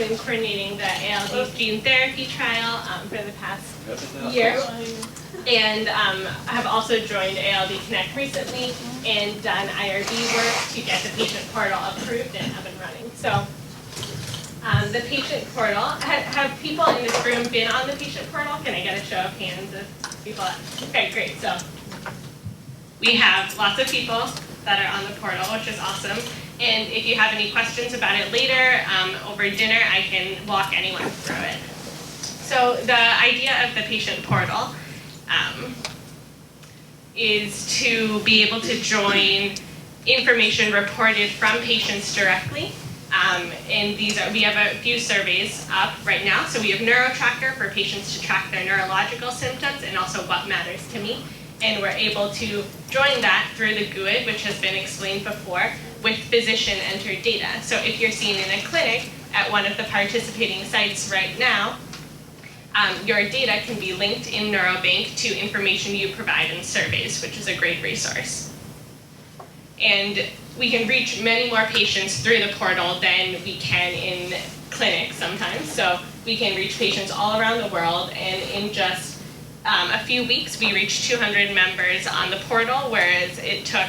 been coordinating the ALD gene therapy trial for the past year. And have also joined ALD Connect recently and done IRB work to get the patient portal approved and up and running. So the patient portal, have people in this room been on the patient portal? Can I get a show of hands of people? Okay, great. So we have lots of people that are on the portal, which is awesome. And if you have any questions about it later, over dinner, I can walk anyone through it. So the idea of the patient portal is to be able to join information reported from patients directly. And we have a few surveys up right now. So we have NeuroTracker for patients to track their neurological symptoms and also what matters to me. And we're able to join that through the GUID, which has been explained before, with physician-entered data. So if you're seen in a clinic at one of the participating sites right now, your data can be linked in NeuroBank to information you provide in surveys, which is a great resource. And we can reach many more patients through the portal than we can in clinics sometimes. So we can reach patients all around the world, and in just a few weeks we reached 200 members on the portal, whereas it took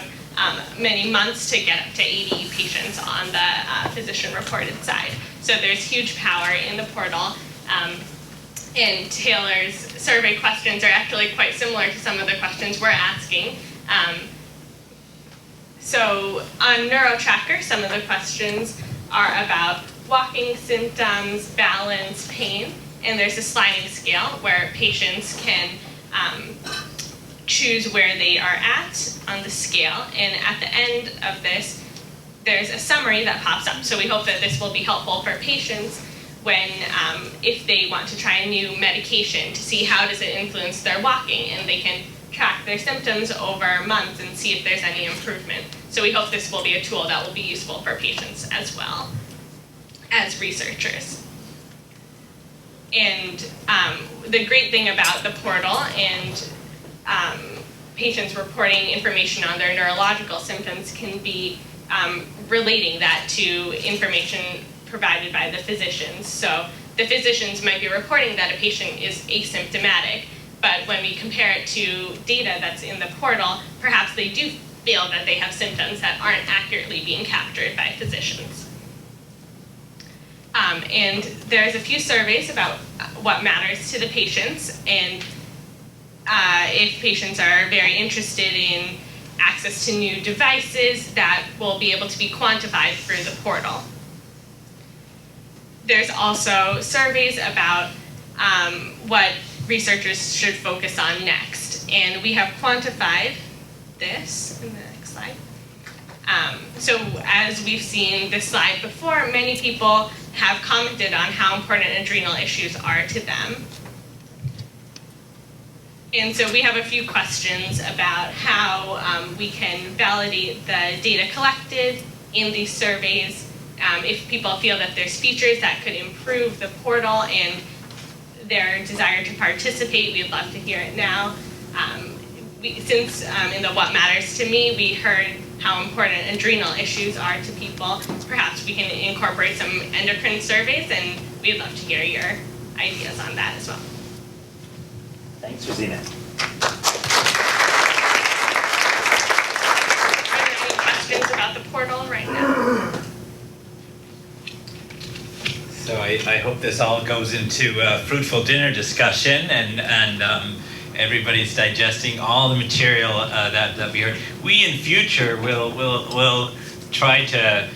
many months to get up to 80 patients on the physician-reported side. So there's huge power in the portal. And Taylor's survey questions are actually quite similar to some of the questions we're asking. So on NeuroTracker, some of the questions are about walking symptoms, balance, pain, and there's a sliding scale where patients can choose where they are at on the scale, and at the end of this, there's a summary that pops up. So we hope that this will be helpful for patients when, if they want to try a new medication to see how does it influence their walking, and they can track their symptoms over months and see if there's any improvement. So we hope this will be a tool that will be useful for patients as well as researchers. And the great thing about the portal and patients reporting information on their neurological symptoms can be relating that to information provided by the physicians. So the physicians might be reporting that a patient is asymptomatic, but when we compare it to data that's in the portal, perhaps they do feel that they have symptoms that aren't accurately being captured by physicians. And there's a few surveys about what matters to the patients, and if patients are very interested in access to new devices, that will be able to be quantified through the portal. There's also surveys about what researchers should focus on next, and we have quantified this in the next slide. So as we've seen this slide before, many people have commented on how important adrenal issues are to them. And so we have a few questions about how we can validate the data collected in these surveys. If people feel that there's features that could improve the portal and their desire to participate, we'd love to hear it now. Since in the What Matters to Me, we heard how important adrenal issues are to people, perhaps we can incorporate some endocrine surveys, and we'd love to hear your ideas on that as well. Thanks, Razina. Are there any questions about the portal right now? So I hope this all goes into a fruitful dinner discussion, and everybody's digesting all the material that we heard. We in future will try to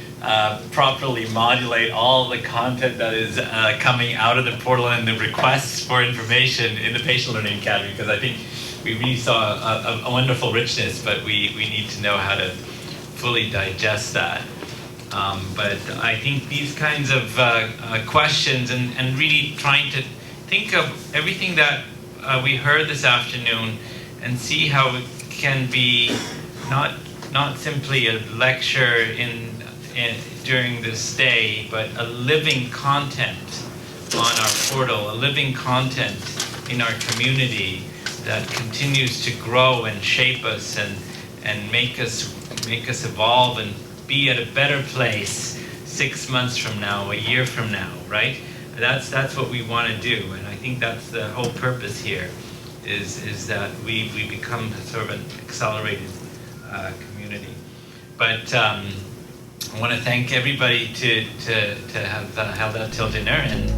properly modulate all the content that is coming out of the portal and the requests for information in the Patient Learning Academy, because I think we really saw a wonderful richness, but we need to know how to fully digest that. But I think these kinds of questions and really trying to think of everything that we heard this afternoon and see how it can be not simply a lecture during this day, but a living content on our portal, a living content in our community that continues to grow and shape us and make us evolve and be at a better place 6 months from now, a year from now, right? That's what we want to do, and I think that's the whole purpose here, is that we become sort of an accelerated community. But I want to thank everybody to have held out till dinner, and